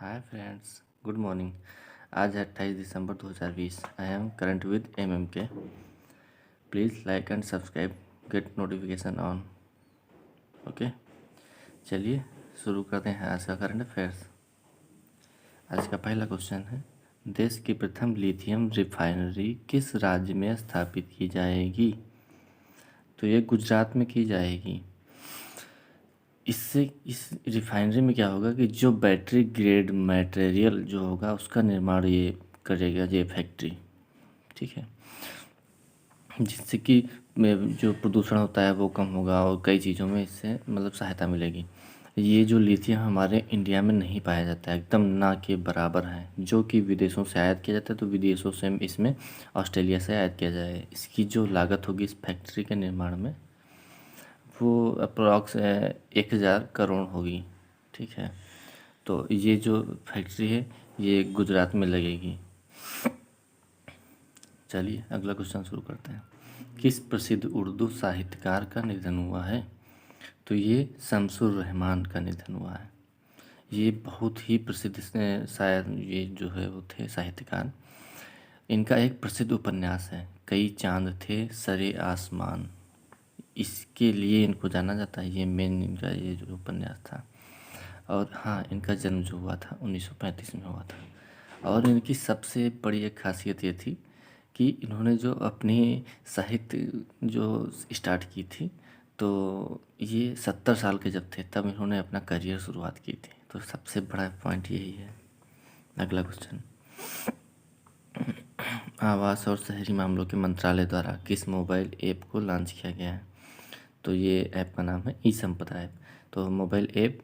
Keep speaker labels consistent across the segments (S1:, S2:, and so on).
S1: Hi friends, good morning. आज है 28 दिसंबर 2020। I am current with MMK। Please like and subscribe, get notification on. Okay, चलिए शुरू करते हैं आज का करंट अफेयर्स। आज का पहला क्वेश्चन है, देश की प्रथम लिथियम रिफाइनरी किस राज्य में स्थापित की जाएगी? तो ये गुजरात में की जाएगी। इससे इस रिफाइनरी में क्या होगा कि जो बैटरी ग्रेड मटेरियल जो होगा उसका निर्माण ये करेगा ये फैक्ट्री। ठीक है, जिससे कि जो प्रदूषण होता है वो कम होगा और कई चीज़ों में इससे मतलब सहायता मिलेगी। ये जो लिथियम हमारे इंडिया में नहीं पाया जाता है, एकदम ना के बराबर है, जो कि विदेशों से आयात किया जाता है। तो विदेशों से इसमें ऑस्ट्रेलिया से आयात किया जाए। इसकी जो लागत होगी इस फैक्ट्री के निर्माण में वो अप्रॉक्स 1000 करोड़ होगी। ठीक है, तो ये जो फैक्ट्री है ये गुजरात में लगेगी। चलिए अगला क्वेश्चन शुरू करते हैं। किस प्रसिद्ध उर्दू साहित्यकार का निधन हुआ है? तो ये शमसुर रहमान का निधन हुआ है। ये बहुत ही प्रसिद्ध शायद ये जो है वो थे साहित्यकार। इनका एक प्रसिद्ध उपन्यास है, कई चांद थे सरे आसमान। इसके लिए इनको जाना जाता है। ये मेन इनका ये जो उपन्यास था। और हाँ, इनका जन्म जो हुआ था 1935 में हुआ था। और इनकी सबसे बड़ी एक खासियत ये थी कि इन्होंने जो अपनी साहित्य जो स्टार्ट की थी, तो ये 70 साल के जब थे तब इन्होंने अपना करियर शुरुआत की थी। तो सबसे बड़ा पॉइंट यही है। अगला क्वेश्चन, आवास और शहरी मामलों के मंत्रालय द्वारा किस मोबाइल ऐप को लॉन्च किया गया है? तो ये ऐप का नाम है ई संपदा ऐप। तो मोबाइल ऐप,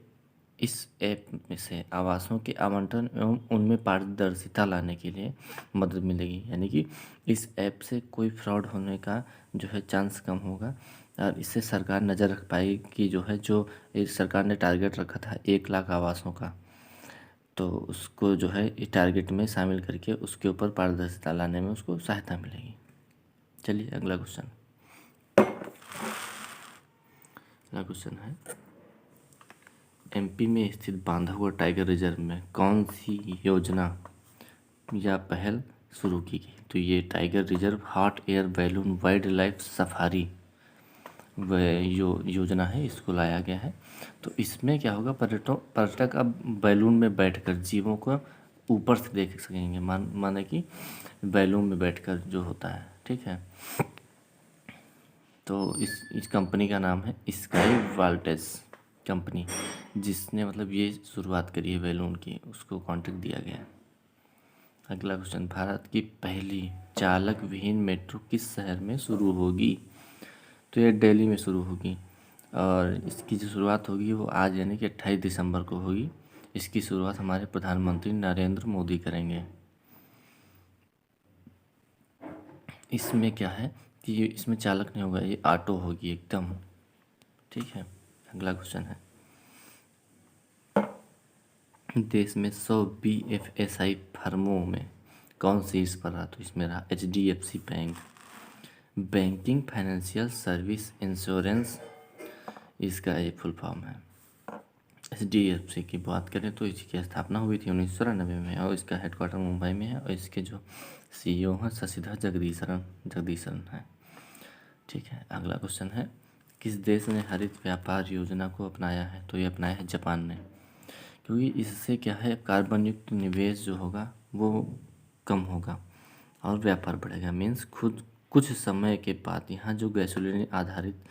S1: इस ऐप में से आवासों के आवंटन एवं उनमें पारदर्शिता लाने के लिए मदद मिलेगी। यानी कि इस ऐप से कोई फ्रॉड होने का जो है चांस कम होगा। और इससे सरकार नज़र रख पाएगी कि जो है जो इस सरकार ने टारगेट रखा था 1 लाख आवासों का, तो उसको जो है इस टारगेट में शामिल करके उसके ऊपर पारदर्शिता लाने में उसको सहायता मिलेगी। चलिए अगला क्वेश्चन। अगला क्वेश्चन है, MP में स्थित बांधवगढ़ टाइगर रिजर्व में कौन सी योजना या पहल शुरू की गई? तो ये tiger reserve hot air balloon wild life safari वह योजना है, इसको लाया गया है। तो इसमें क्या होगा, पर्यटक अब बैलून में बैठकर जीवों को ऊपर से देख सकेंगे। माने कि बैलून में बैठकर जो होता है। ठीक है, तो इस कंपनी का नाम है स्काई वाल्टेस कंपनी, जिसने मतलब ये शुरुआत करी है बैलून की, उसको कॉन्ट्रैक्ट दिया गया है। अगला क्वेश्चन, भारत की पहली चालक विहीन मेट्रो किस शहर में शुरू होगी? तो ये दिल्ली में शुरू होगी। और इसकी जो शुरुआत होगी वो आज यानी कि 28 दिसंबर को होगी। इसकी शुरुआत हमारे प्रधानमंत्री नरेंद्र मोदी करेंगे। इसमें क्या है कि ये इसमें चालक नहीं होगा, ये ऑटो होगी एकदम। ठीक है, अगला क्वेश्चन है, देश में 100 BFSI फर्मों में कौन शीर्ष पर रहा? तो इसमें रहा HDFC bank. Banking financial service insurance इसका ये फुल फॉर्म है। HDFC की बात करें तो इसकी स्थापना हुई थी 1994 में और इसका हेडक्वार्टर मुंबई में है। और इसके जो CEO हैं शशिधर जगदीशरन है। ठीक है, अगला क्वेश्चन है, किस देश ने हरित व्यापार योजना को अपनाया है? तो ये अपनाया है जापान ने। क्योंकि इससे क्या है, कार्बन युक्त निवेश जो होगा वो कम होगा और व्यापार बढ़ेगा। मीन्स खुद कुछ समय के बाद यहाँ जो गैसोलीन आधारित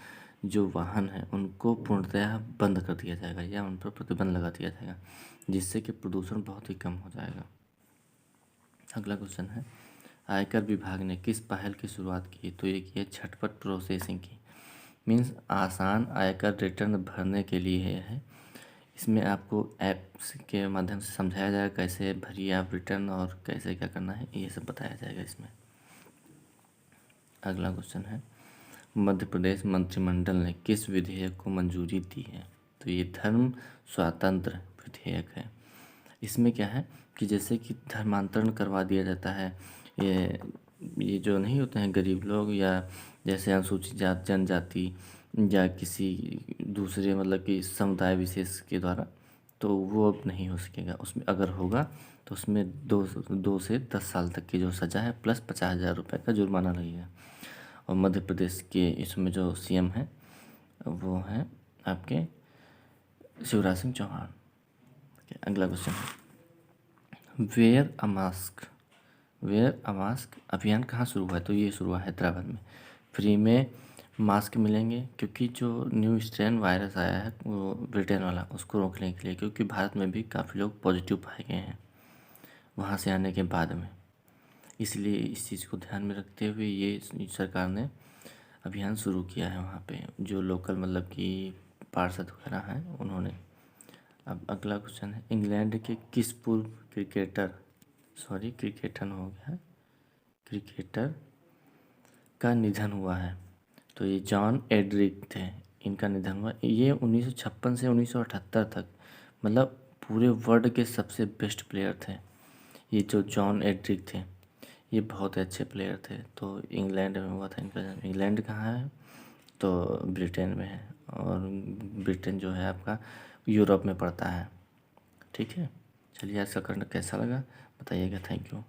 S1: जो वाहन हैं उनको पूर्णतः बंद कर दिया जाएगा या उन पर प्रतिबंध लगा दिया जाएगा, जिससे कि प्रदूषण बहुत ही कम हो जाएगा। अगला क्वेश्चन है, आयकर विभाग ने किस पहल की शुरुआत की? तो ये की है झटपट प्रोसेसिंग की। मीन्स आसान आयकर रिटर्न भरने के लिए है। इसमें आपको ऐप्स के माध्यम से समझाया जाएगा कैसे भरिए आप रिटर्न और कैसे क्या करना है, ये सब बताया जाएगा इसमें। अगला क्वेश्चन है, मध्य प्रदेश मंत्रिमंडल ने किस विधेयक को मंजूरी दी है? तो ये धर्म स्वातंत्र विधेयक है। इसमें क्या है कि जैसे कि धर्मांतरण करवा दिया जाता है, ये जो नहीं होते हैं गरीब लोग या जैसे अनुसूचित जात जनजाति या किसी दूसरे मतलब कि समुदाय विशेष के द्वारा, तो वो अब नहीं हो सकेगा। उसमें अगर होगा तो उसमें 2 से 10 साल तक की जो सज़ा है प्लस 50,000 रुपये का जुर्माना लगेगा। और मध्य प्रदेश के इसमें जो सीएम हैं वो हैं आपके शिवराज सिंह चौहान। अगला क्वेश्चन है, वेयर अ मास्क अभियान कहाँ शुरू हुआ है? तो ये शुरू हुआ हैदराबाद में। फ्री में मास्क मिलेंगे क्योंकि जो न्यू स्ट्रेन वायरस आया है वो ब्रिटेन वाला, उसको रोकने के लिए, क्योंकि भारत में भी काफ़ी लोग पॉजिटिव पाए गए हैं वहाँ से आने के बाद में। इसलिए इस चीज़ को ध्यान में रखते हुए ये सरकार ने अभियान शुरू किया है वहाँ पे, जो लोकल मतलब कि पार्षद वगैरह हैं उन्होंने। अब अगला क्वेश्चन है, इंग्लैंड के किस पूर्व क्रिकेटर का निधन हुआ है? तो ये जॉन एड्रिक थे, इनका निधन हुआ। ये 1956 से 1978 तक मतलब पूरे वर्ल्ड के सबसे बेस्ट प्लेयर थे। ये जो जॉन एड्रिक थे ये बहुत अच्छे प्लेयर थे। तो इंग्लैंड में हुआ था इनका जन्म। इंग्लैंड कहाँ है? तो ब्रिटेन में है, और ब्रिटेन जो है आपका यूरोप में पड़ता है। ठीक है, चलिए आज का करंट कैसा लगा बताइएगा। Thank you.